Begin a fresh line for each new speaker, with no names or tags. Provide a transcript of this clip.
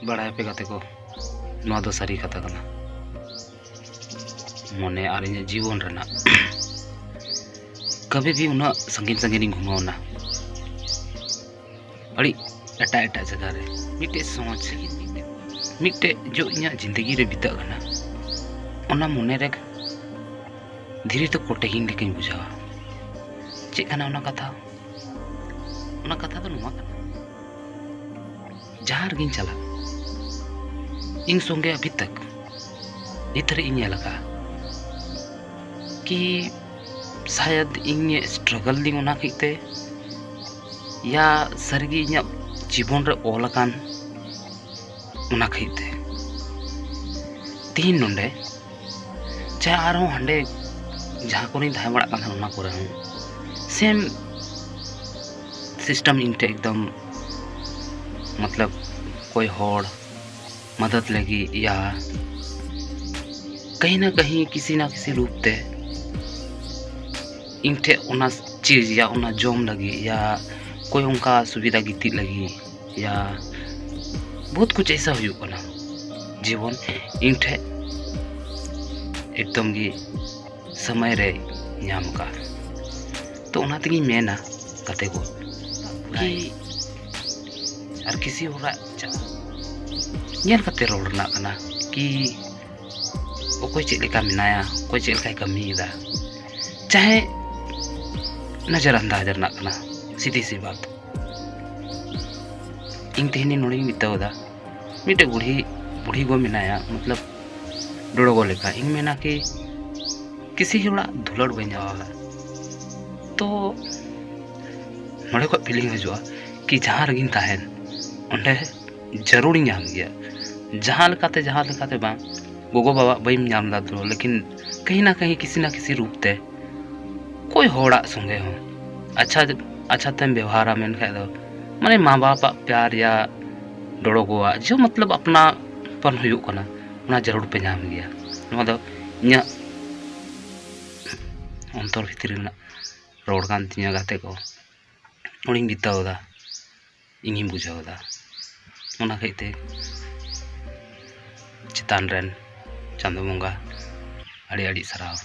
बड़ाई पे गाते को नवा दो सारी कथा कना मने और इन जीवन रना कभी भी उन्हें संगीन संगीन घुमावना अड़ी एटा एटा जगह रे मिटे सोच मिटे जो इना जिंदगी रे बिता गना ओना मने रे धीरे तो कोटेहिंग लेकिन बुझावा चे कना ओना कथा तो नुमा कना जहां रगिन चला इन संगे अभी तक इतरे इन लगा कि शायद इन स्ट्रगल दी ओना किते या सरगी इन जीवन रे ओलकान ओना खिते तीन नोंडे चाहे आरो हंडे जहां को नहीं धाय बड़ा कान ओना को रहे सेम सिस्टम इनटे एकदम मतलब कोई होड़ मदद लगी या कहीं ना कहीं किसी ना किसी रूप ते इनटे ओना चीज या ओना जोम लगी या कोई उनका सुविधा गीती लगी या बहुत कुछ ऐसा हुई ना जीवन इनटे एकदम गी समय रे नाम का तो ओना तगी मेना कते को कि और किसी होरा ñel kate ror na kana कि कोई चेक लेका मिनाया कोई चेक लेका कमी दा चाहे नजरअंदाज रना कना सीधी सी बात इन तेहनी नोड़ी बितावदा मिटे बुढ़ी गो मिनाया मतलब डोड़ो गो लेका इन मेना कि किसी होड़ा धुलड़ बन जावा तो नोड़े को फीलिंग हजवा कि जहां रगिन ताहेन ओंडे जरूर नाम गया जहां लेकाते बा गोगो बाबा बम नाम दा दो लेकिन कहीं ना कहीं किसी ना किसी रूप ते कोई होड़ा संगे हो अच्छा तेम व्यवहारा मेन खाय दो माने माँ बाप प्यार या डोड़ो गोवा जो मतलब अपना पन हुयु कना ओना जरूर पे नाम गया नवा दो इना अंतर भितर ना रोड कान तिया गाते को ओनी बितावदा इनी बुझावदा ओना खाइते चितान रेन चांदो बंगा अड़ी अड़ी सराव।